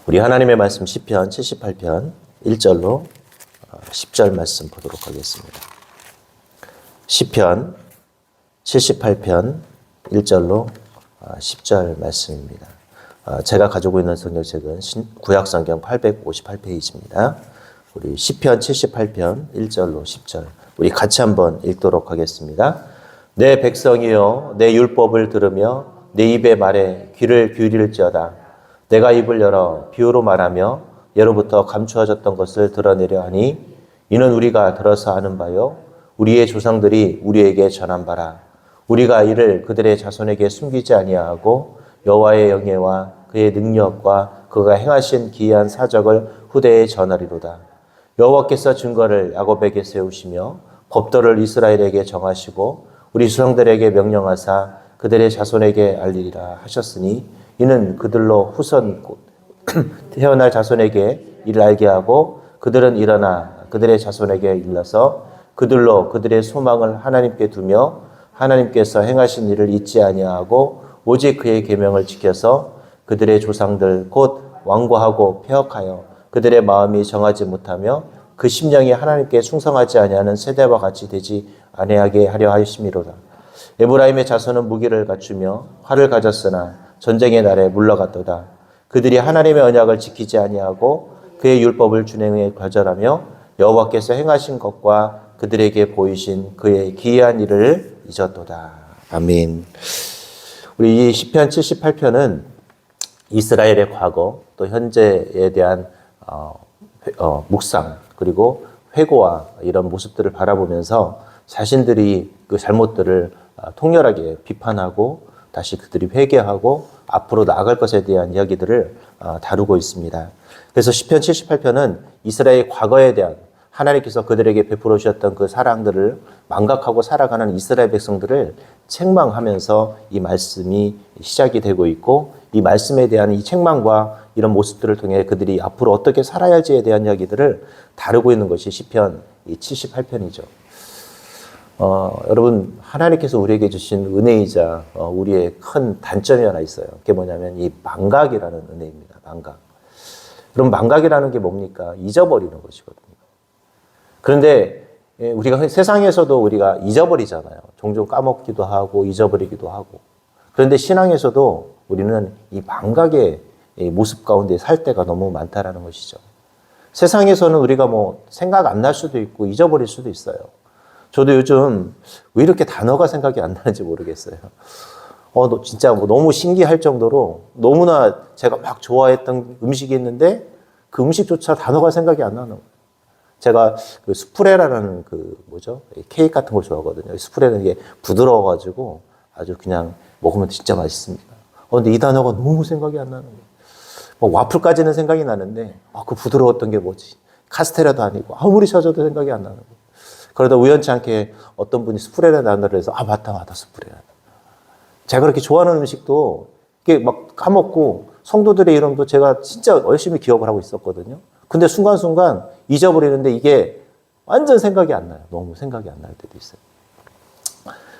우리 하나님의 말씀 시편 78편 1절로 10절 말씀 보도록 하겠습니다. 시편 78편 1절로 10절 말씀입니다. 제가 가지고 있는 성경책은 구약성경 858페이지입니다. 우리 시편 78편 1절로 10절 우리 같이 한번 읽도록 하겠습니다. 내 백성이여 내 율법을 들으며 내 입의 말에 귀를 기울일지어다. 내가 입을 열어 비유로 말하며 예로부터 감추어졌던 것을 드러내려 하니 이는 우리가 들어서 아는 바요 우리의 조상들이 우리에게 전한 바라. 우리가 이를 그들의 자손에게 숨기지 아니하고 여호와의 영예와 그의 능력과 그가 행하신 기이한 사적을 후대에 전하리로다. 여호와께서 증거를 야곱에게 세우시며 법도를 이스라엘에게 정하시고 우리 조상들에게 명령하사 그들의 자손에게 알리리라 하셨으니 이는 그들로 후손 태어날 자손에게 이를 알게 하고 그들은 일어나 그들의 자손에게 일러서 그들로 그들의 소망을 하나님께 두며 하나님께서 행하신 일을 잊지 아니하고 오직 그의 계명을 지켜서 그들의 조상들 곧 완고하고 폐역하여 그들의 마음이 정하지 못하며 그 심령이 하나님께 충성하지 아니하는 세대와 같이 되지 아니하게 하려 하심이로다. 에브라임의 자손은 무기를 갖추며 활을 가졌으나 전쟁의 날에 물러갔도다. 그들이 하나님의 언약을 지키지 아니하고 그의 율법을 준행에 거절하며 여호와께서 행하신 것과 그들에게 보이신 그의 기이한 일을 잊었도다. 아멘. 우리 이 시편 78편은 이스라엘의 과거 또 현재에 대한 묵상 그리고 회고와 이런 모습들을 바라보면서 자신들이 그 잘못들을 통렬하게 비판하고 다시 그들이 회개하고 앞으로 나아갈 것에 대한 이야기들을 다루고 있습니다. 그래서 시편 78편은 이스라엘의 과거에 대한 하나님께서 그들에게 베풀어 주셨던 그 사랑들을 망각하고 살아가는 이스라엘 백성들을 책망하면서 이 말씀이 시작이 되고 있고 이 말씀에 대한 이 책망과 이런 모습들을 통해 그들이 앞으로 어떻게 살아야 할지에 대한 이야기들을 다루고 있는 것이 시편 78편이죠. 여러분 하나님께서 우리에게 주신 은혜이자 우리의 큰 단점이 하나 있어요. 그게 뭐냐면 이 망각이라는 은혜입니다. 망각. 그럼 망각이라는 게 뭡니까? 잊어버리는 것이거든요. 그런데 우리가 세상에서도 우리가 잊어버리잖아요. 종종 까먹기도 하고 잊어버리기도 하고. 그런데 신앙에서도 우리는 이 망각의 모습 가운데 살 때가 너무 많다라는 것이죠. 세상에서는 우리가 뭐 생각 안 날 수도 있고 잊어버릴 수도 있어요. 저도 요즘 왜 이렇게 단어가 생각이 안 나는지 모르겠어요. 진짜 뭐 너무 신기할 정도로 너무나 제가 막 좋아했던 음식이 있는데 그 음식조차 단어가 생각이 안 나는 거예요. 제가 그 수프레라는 케이크 같은 걸 좋아하거든요. 수프레는 이게 부드러워가지고 아주 그냥 먹으면 진짜 맛있습니다. 근데 이 단어가 너무 생각이 안 나는 거예요. 뭐 와플까지는 생각이 나는데 그 부드러웠던 게 뭐지? 카스테라도 아니고 아무리 찾아도 생각이 안 나는 거예요. 그러다 우연치 않게 어떤 분이 스프레라는 단어를 해서 맞다 스프레라. 제가 그렇게 좋아하는 음식도 이게 막 까먹고 성도들의 이름도 제가 진짜 열심히 기억을 하고 있었거든요. 근데 순간순간 잊어버리는데 이게 완전 생각이 안 나요. 너무 생각이 안 날 때도 있어요.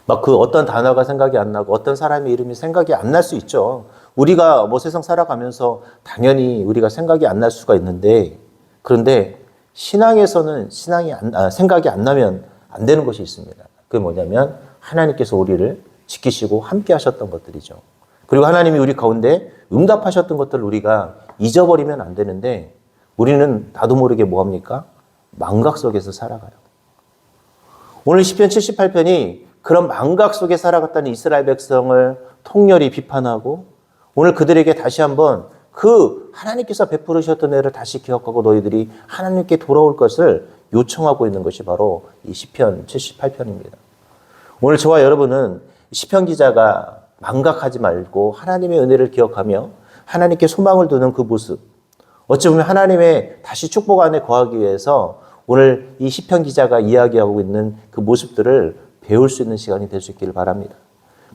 막 그 어떤 단어가 생각이 안 나고 어떤 사람의 이름이 생각이 안 날 수 있죠. 우리가 뭐 세상 살아가면서 당연히 우리가 생각이 안 날 수가 있는데 그런데 신앙에서는 생각이 안 나면 안 되는 것이 있습니다. 그게 뭐냐면 하나님께서 우리를 지키시고 함께 하셨던 것들이죠. 그리고 하나님이 우리 가운데 응답하셨던 것들을 우리가 잊어버리면 안 되는데 우리는 나도 모르게 뭐합니까? 망각 속에서 살아가요. 오늘 시편 78편이 그런 망각 속에 살아갔다는 이스라엘 백성을 통렬히 비판하고 오늘 그들에게 다시 한번 그 하나님께서 베풀으셨던 애를 다시 기억하고 너희들이 하나님께 돌아올 것을 요청하고 있는 것이 바로 이 시편 78편입니다. 오늘 저와 여러분은 시편 기자가 망각하지 말고 하나님의 은혜를 기억하며 하나님께 소망을 두는 그 모습, 어찌 보면 하나님의 다시 축복 안에 거하기 위해서 오늘 이 시편 기자가 이야기하고 있는 그 모습들을 배울 수 있는 시간이 될 수 있기를 바랍니다.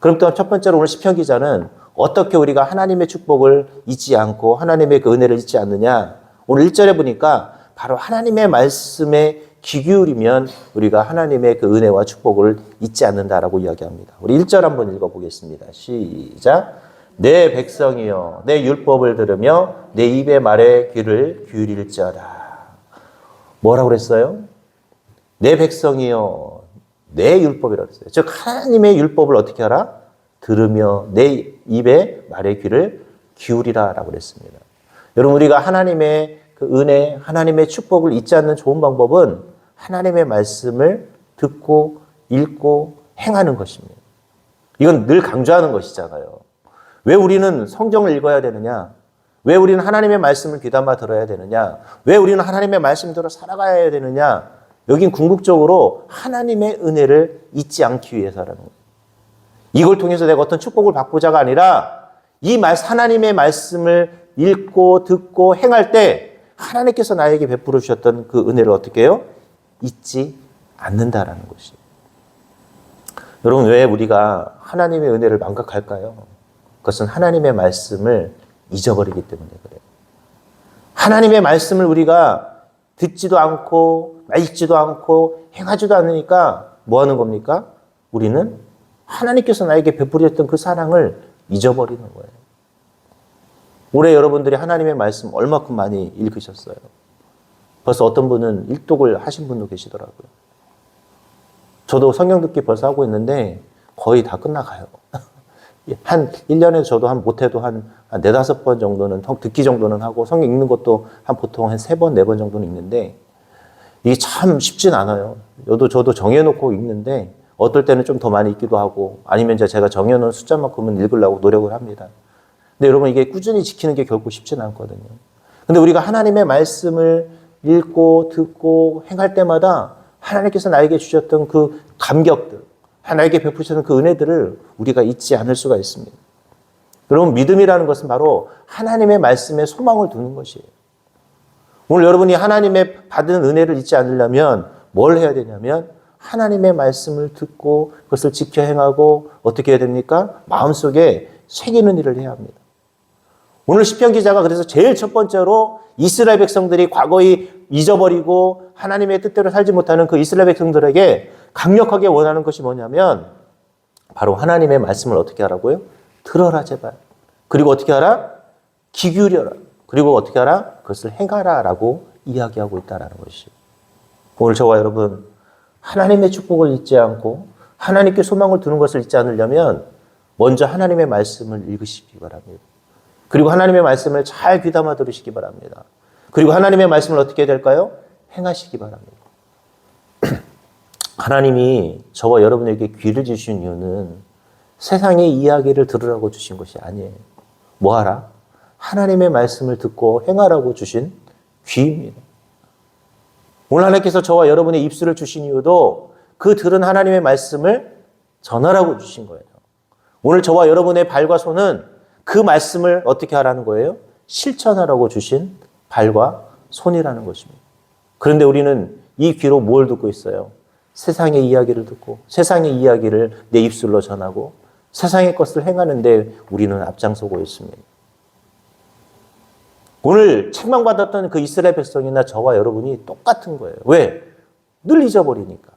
그럼 또 첫 번째로 오늘 시편 기자는 어떻게 우리가 하나님의 축복을 잊지 않고 하나님의 그 은혜를 잊지 않느냐. 오늘 1절에 보니까 바로 하나님의 말씀에 귀 기울이면 우리가 하나님의 그 은혜와 축복을 잊지 않는다라고 이야기합니다. 우리 1절 한번 읽어보겠습니다. 시작. 내 백성이여 내 율법을 들으며 내 입의 말에 귀를 기울일지어다. 뭐라고 그랬어요? 내 백성이여 내 율법이라고 했어요. 즉 하나님의 율법을 어떻게 하라? 들으며 내 입의 말에 귀를 기울이라라고 그랬습니다. 여러분 우리가 하나님의 그 은혜, 하나님의 축복을 잊지 않는 좋은 방법은 하나님의 말씀을 듣고 읽고 행하는 것입니다. 이건 늘 강조하는 것이잖아요. 왜 우리는 성경을 읽어야 되느냐? 왜 우리는 하나님의 말씀을 귀담아 들어야 되느냐? 왜 우리는 하나님의 말씀대로 살아가야 되느냐? 여긴 궁극적으로 하나님의 은혜를 잊지 않기 위해서라는 거예요. 이걸 통해서 내가 어떤 축복을 받고자가 아니라 하나님의 말씀을 읽고 듣고 행할 때 하나님께서 나에게 베풀어 주셨던 그 은혜를 어떻게 해요? 잊지 않는다라는 것이에요. 여러분 왜 우리가 하나님의 은혜를 망각할까요? 그것은 하나님의 말씀을 잊어버리기 때문에 그래요. 하나님의 말씀을 우리가 듣지도 않고 읽지도 않고 행하지도 않으니까 뭐 하는 겁니까? 우리는 하나님께서 나에게 베풀었던 그 사랑을 잊어버리는 거예요. 올해 여러분들이 하나님의 말씀 얼마큼 많이 읽으셨어요? 벌써 어떤 분은 일독을 하신 분도 계시더라고요. 저도 성경 듣기 벌써 하고 있는데 거의 다 끝나가요. 한 1년에 저도 못해도 한 4-5번 정도는 듣기 정도는 하고 성경 읽는 것도 보통 한 3번, 4번 정도는 읽는데 이게 참 쉽진 않아요. 저도 정해놓고 읽는데 어떨 때는 좀 더 많이 읽기도 하고 아니면 제가 정해놓은 숫자만큼은 읽으려고 노력을 합니다. 근데 여러분 이게 꾸준히 지키는 게 결코 쉽진 않거든요. 근데 우리가 하나님의 말씀을 읽고 듣고 행할 때마다 하나님께서 나에게 주셨던 그 감격들, 하나님께 베푸셨던 그 은혜들을 우리가 잊지 않을 수가 있습니다. 여러분 믿음이라는 것은 바로 하나님의 말씀에 소망을 두는 것이에요. 오늘 여러분이 하나님의 받은 은혜를 잊지 않으려면 뭘 해야 되냐면 하나님의 말씀을 듣고 그것을 지켜 행하고 어떻게 해야 됩니까? 마음속에 새기는 일을 해야 합니다. 오늘 시편 기자가 그래서 제일 첫 번째로 이스라엘 백성들이 과거에 잊어버리고 하나님의 뜻대로 살지 못하는 그 이스라엘 백성들에게 강력하게 원하는 것이 뭐냐면 바로 하나님의 말씀을 어떻게 하라고요? 들어라 제발. 그리고 어떻게 하라? 귀 기울여라. 그리고 어떻게 하라? 그것을 행하라 라고 이야기하고 있다는 것이죠. 오늘 저와 여러분 하나님의 축복을 잊지 않고 하나님께 소망을 두는 것을 잊지 않으려면 먼저 하나님의 말씀을 읽으시기 바랍니다. 그리고 하나님의 말씀을 잘 귀담아 들으시기 바랍니다. 그리고 하나님의 말씀을 어떻게 해야 될까요? 행하시기 바랍니다. 하나님이 저와 여러분에게 귀를 주신 이유는 세상의 이야기를 들으라고 주신 것이 아니에요. 뭐 하라? 하나님의 말씀을 듣고 행하라고 주신 귀입니다. 오늘 하나님께서 저와 여러분의 입술을 주신 이유도 그 들은 하나님의 말씀을 전하라고 주신 거예요. 오늘 저와 여러분의 발과 손은 그 말씀을 어떻게 하라는 거예요? 실천하라고 주신 발과 손이라는 것입니다. 그런데 우리는 이 귀로 뭘 듣고 있어요? 세상의 이야기를 듣고 세상의 이야기를 내 입술로 전하고 세상의 것을 행하는데 우리는 앞장서고 있습니다. 오늘 책망받았던 그 이스라엘 백성이나 저와 여러분이 똑같은 거예요. 왜? 늘 잊어버리니까.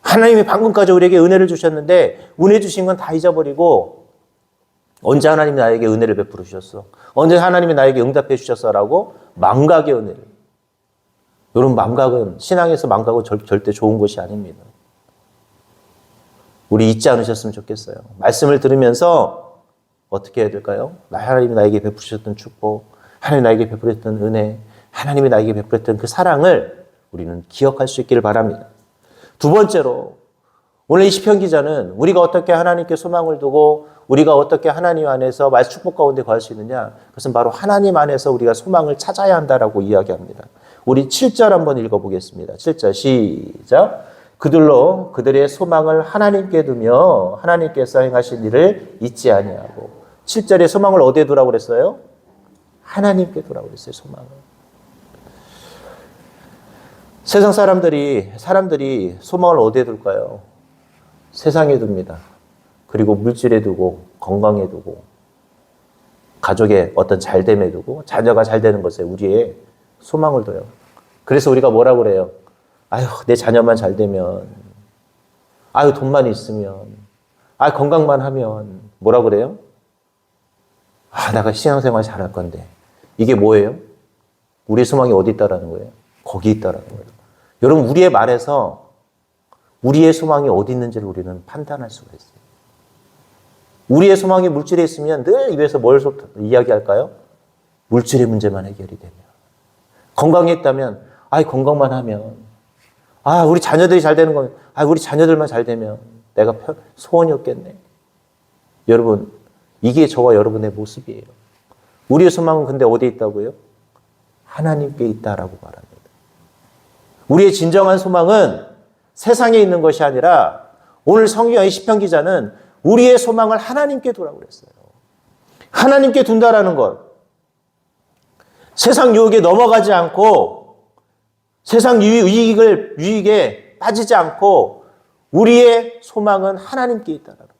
하나님이 방금까지 우리에게 은혜를 주셨는데 은혜 주신 건 다 잊어버리고 언제 하나님이 나에게 은혜를 베풀어 주셨어? 언제 하나님이 나에게 응답해 주셨어라고 망각의 은혜를. 여러분 망각은 신앙에서 망각은 절대 좋은 것이 아닙니다. 우리 잊지 않으셨으면 좋겠어요. 말씀을 들으면서 어떻게 해야 될까요? 하나님이 나에게 베푸셨던 축복, 하나님이 나에게 베풀었던 은혜, 하나님이 나에게 베풀었던 그 사랑을 우리는 기억할 수 있기를 바랍니다. 두 번째로 오늘 이 시편 기자는 우리가 어떻게 하나님께 소망을 두고 우리가 어떻게 하나님 안에서 말씀 축복 가운데 거할 수 있느냐? 그것은 바로 하나님 안에서 우리가 소망을 찾아야 한다라고 이야기합니다. 우리 7절 한번 읽어보겠습니다. 7절 시작. 그들로 그들의 소망을 하나님께 두며 하나님께서 행하신 일을 잊지 아니하고 7절에 소망을 어디에 두라고 그랬어요? 하나님께 두라고 그랬어요. 소망을. 세상 사람들이 소망을 어디에 둘까요? 세상에 둡니다. 그리고 물질에 두고 건강에 두고 가족의 어떤 잘됨에 두고 자녀가 잘 되는 것에 우리의 소망을 둬요. 그래서 우리가 뭐라고 그래요? 아유, 내 자녀만 잘 되면, 아유, 돈만 있으면, 아유, 건강만 하면 뭐라고 그래요? 내가 신앙생활 잘할 건데. 이게 뭐예요? 우리의 소망이 어디 있다라는 거예요? 거기 있다라는 거예요. 여러분, 우리의 말에서 우리의 소망이 어디 있는지를 우리는 판단할 수가 있어요. 우리의 소망이 물질에 있으면 늘 입에서 뭘 이야기할까요? 물질의 문제만 해결이 되면. 건강에 있다면, 건강만 하면. 우리 자녀들이 잘 되는 거면, 우리 자녀들만 잘 되면 내가 소원이 없겠네. 여러분, 이게 저와 여러분의 모습이에요. 우리의 소망은 근데 어디에 있다고요? 하나님께 있다라고 말합니다. 우리의 진정한 소망은 세상에 있는 것이 아니라 오늘 성경의 시편 기자는 우리의 소망을 하나님께 두라고 그랬어요. 하나님께 둔다라는 것. 세상 유혹에 넘어가지 않고 세상 유익에 빠지지 않고 우리의 소망은 하나님께 있다라는 것.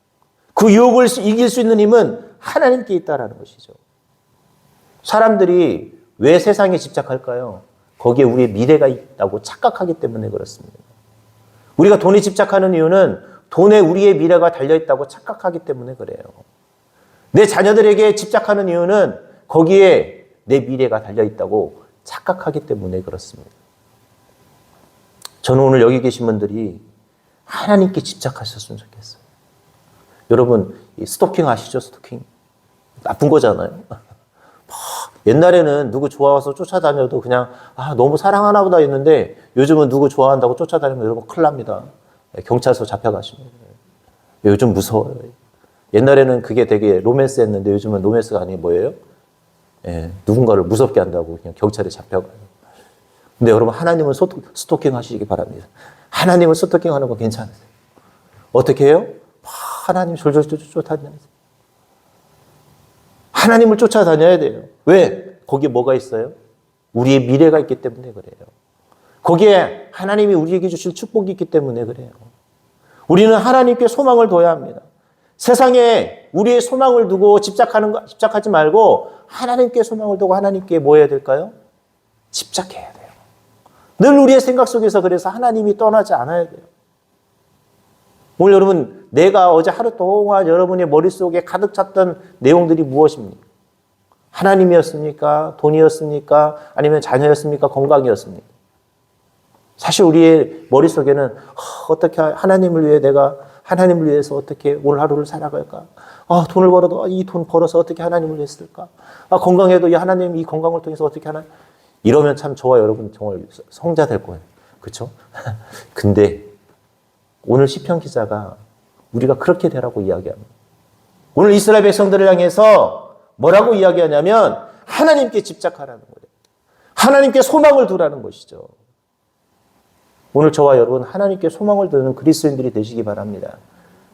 그 유혹을 이길 수 있는 힘은 하나님께 있다라는 것이죠. 사람들이 왜 세상에 집착할까요? 거기에 우리의 미래가 있다고 착각하기 때문에 그렇습니다. 우리가 돈에 집착하는 이유는 돈에 우리의 미래가 달려있다고 착각하기 때문에 그래요. 내 자녀들에게 집착하는 이유는 거기에 내 미래가 달려있다고 착각하기 때문에 그렇습니다. 저는 오늘 여기 계신 분들이 하나님께 집착하셨으면 좋겠어요. 여러분, 스토킹 아시죠? 스토킹. 나쁜 거잖아요. 옛날에는 누구 좋아서 쫓아다녀도 그냥 너무 사랑하나 보다 했는데 요즘은 누구 좋아한다고 쫓아다니면 여러분 큰일 납니다. 경찰서 잡혀가시면. 요즘 무서워요. 옛날에는 그게 되게 로맨스였는데 요즘은 로맨스가 아니고 뭐예요? 누군가를 무섭게 한다고 그냥 경찰에 잡혀가요. 근데 여러분, 하나님은 스토킹 하시기 바랍니다. 하나님은 스토킹 하는 거 괜찮으세요. 어떻게 해요? 하나님 졸졸 쫓아다니세요. 하나님을 쫓아다녀야 돼요. 왜? 거기에 뭐가 있어요? 우리의 미래가 있기 때문에 그래요. 거기에 하나님이 우리에게 주실 축복이 있기 때문에 그래요. 우리는 하나님께 소망을 둬야 합니다. 세상에 우리의 소망을 두고 집착하지 말고 하나님께 소망을 두고 하나님께 뭐 해야 될까요? 집착해야 돼요. 늘 우리의 생각 속에서 그래서 하나님이 떠나지 않아야 돼요. 오늘 여러분, 내가 어제 하루 동안 여러분의 머릿속에 가득 찼던 내용들이 무엇입니까? 하나님이었습니까? 돈이었습니까? 아니면 자녀였습니까? 건강이었습니까? 사실 우리의 머릿속에는 어떻게 하나님을 위해 내가 하나님을 위해서 어떻게 오늘 하루를 살아갈까? 돈을 벌어도 이 돈 벌어서 어떻게 하나님을 위해 쓸까? 건강해도 하나님 이 건강을 통해서 어떻게 하나? 이러면 참 저와 여러분 정말 성자 될 거예요. 그렇죠? 근데 오늘 시편 기자가 우리가 그렇게 되라고 이야기합니다. 오늘 이스라엘 백성들을 향해서 뭐라고 이야기하냐면 하나님께 집착하라는 거예요. 하나님께 소망을 두라는 것이죠. 오늘 저와 여러분 하나님께 소망을 두는 그리스도인들이 되시기 바랍니다.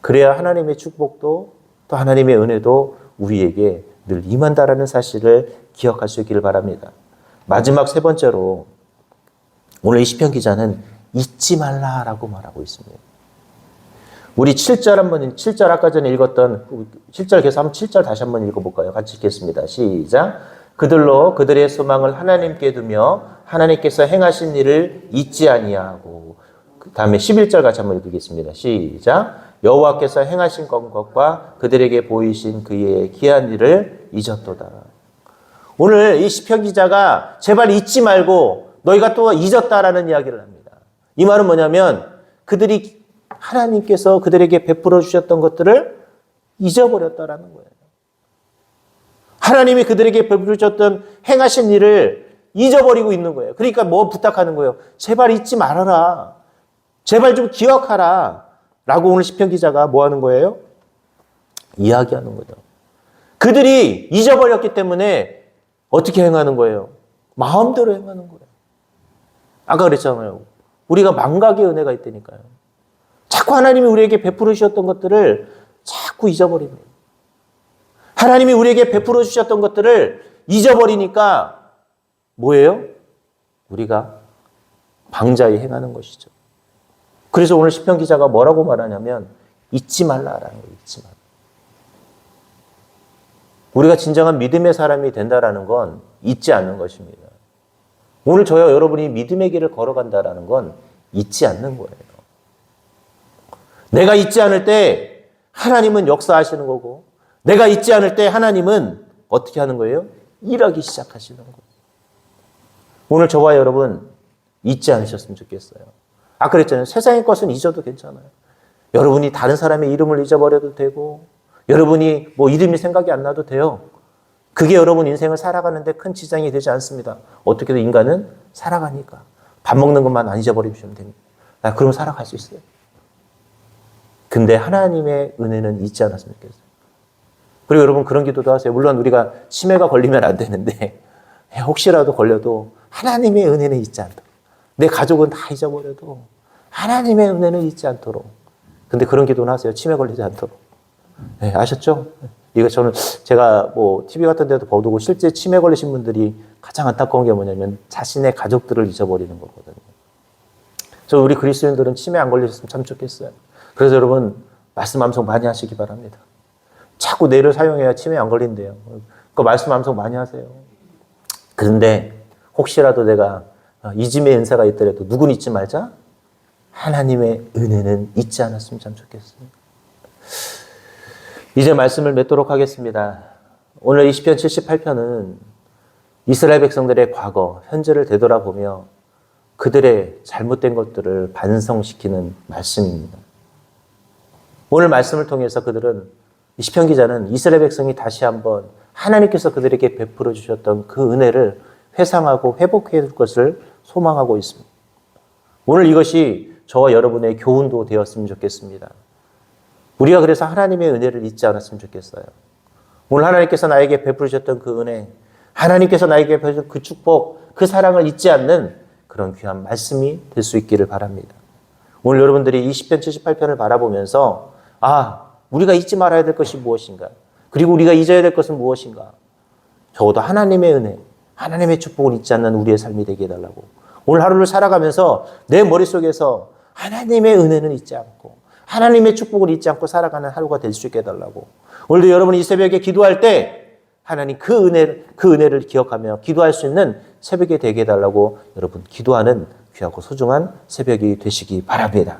그래야 하나님의 축복도 또 하나님의 은혜도 우리에게 늘 임한다라는 사실을 기억할 수 있기를 바랍니다. 마지막 세 번째로 오늘 이 시편 기자는 잊지 말라라고 말하고 있습니다. 우리 7절 아까 전에 읽었던 7절 계속 한번 7절 다시 한번 읽어볼까요? 같이 읽겠습니다. 시작. 그들로 그들의 소망을 하나님께 두며 하나님께서 행하신 일을 잊지 아니하고 그 다음에 11절 같이 한번 읽겠습니다. 시작. 여호와께서 행하신 것과 그들에게 보이신 그의 기한 일을 잊었도다. 오늘 이 시편 기자가 제발 잊지 말고 너희가 또 잊었다라는 이야기를 합니다. 이 말은 뭐냐면 그들이 하나님께서 그들에게 베풀어 주셨던 것들을 잊어버렸다라는 거예요. 하나님이 그들에게 베풀어 주셨던 행하신 일을 잊어버리고 있는 거예요. 그러니까 뭐 부탁하는 거예요? 제발 잊지 말아라. 제발 좀 기억하라. 라고 오늘 시편 기자가 뭐 하는 거예요? 이야기하는 거죠. 그들이 잊어버렸기 때문에 어떻게 행하는 거예요? 마음대로 행하는 거예요. 아까 그랬잖아요. 우리가 망각의 은혜가 있다니까요. 자꾸 하나님이 우리에게 베풀어 주셨던 것들을 자꾸 잊어버립니다. 하나님이 우리에게 베풀어 주셨던 것들을 잊어버리니까 뭐예요? 우리가 방자히 행하는 것이죠. 그래서 오늘 시편 기자가 뭐라고 말하냐면 잊지 말라라는 거예요. 잊지 말라. 우리가 진정한 믿음의 사람이 된다라는 건 잊지 않는 것입니다. 오늘 저와 여러분이 믿음의 길을 걸어간다라는 건 잊지 않는 거예요. 내가 잊지 않을 때 하나님은 역사하시는 거고 내가 잊지 않을 때 하나님은 어떻게 하는 거예요? 일하기 시작하시는 거예요. 오늘 저와 여러분 잊지 않으셨으면 좋겠어요. 아까 그랬잖아요. 세상의 것은 잊어도 괜찮아요. 여러분이 다른 사람의 이름을 잊어버려도 되고 여러분이 뭐 이름이 생각이 안 나도 돼요. 그게 여러분 인생을 살아가는데 큰 지장이 되지 않습니다. 어떻게든 인간은 살아가니까. 밥 먹는 것만 안 잊어버리시면 됩니다. 그럼 살아갈 수 있어요. 근데 하나님의 은혜는 잊지 않았으면 좋겠어요. 그리고 여러분 그런 기도도 하세요. 물론 우리가 치매가 걸리면 안 되는데 혹시라도 걸려도 하나님의 은혜는 잊지 않도록. 내 가족은 다 잊어버려도 하나님의 은혜는 잊지 않도록. 근데 그런 기도는 하세요. 치매 걸리지 않도록. 네, 아셨죠? 이거 제가 뭐 TV 같은 데도 보고 실제 치매 걸리신 분들이 가장 안타까운 게 뭐냐면 자신의 가족들을 잊어버리는 거거든요. 우리 그리스도인들은 치매 안 걸리셨으면 참 좋겠어요. 그래서 여러분 말씀 암송 많이 하시기 바랍니다. 자꾸 뇌를 사용해야 치매 안 걸린대요. 그 말씀 암송 많이 하세요. 그런데 혹시라도 내가 잊음의 은사가 있더라도 누군 잊지 말자? 하나님의 은혜는 잊지 않았으면 참 좋겠어요. 이제 말씀을 맺도록 하겠습니다. 오늘 20편 78편은 이스라엘 백성들의 과거, 현재를 되돌아보며 그들의 잘못된 것들을 반성시키는 말씀입니다. 오늘 말씀을 통해서 그들은 이 시편 기자는 이스라엘 백성이 다시 한번 하나님께서 그들에게 베풀어 주셨던 그 은혜를 회상하고 회복해 줄 것을 소망하고 있습니다. 오늘 이것이 저와 여러분의 교훈도 되었으면 좋겠습니다. 우리가 그래서 하나님의 은혜를 잊지 않았으면 좋겠어요. 오늘 하나님께서 나에게 베풀으셨던 그 은혜, 하나님께서 나에게 베풀으신 그 축복, 그 사랑을 잊지 않는 그런 귀한 말씀이 될 수 있기를 바랍니다. 오늘 여러분들이 20편 78편을 바라보면서 우리가 잊지 말아야 될 것이 무엇인가? 그리고 우리가 잊어야 될 것은 무엇인가? 적어도 하나님의 은혜, 하나님의 축복을 잊지 않는 우리의 삶이 되게 해달라고. 오늘 하루를 살아가면서 내 머릿속에서 하나님의 은혜는 잊지 않고 하나님의 축복을 잊지 않고 살아가는 하루가 될 수 있게 해달라고. 오늘도 여러분이 이 새벽에 기도할 때 하나님 그 은혜를 기억하며 기도할 수 있는 새벽이 되게 해달라고 여러분 기도하는 귀하고 소중한 새벽이 되시기 바랍니다.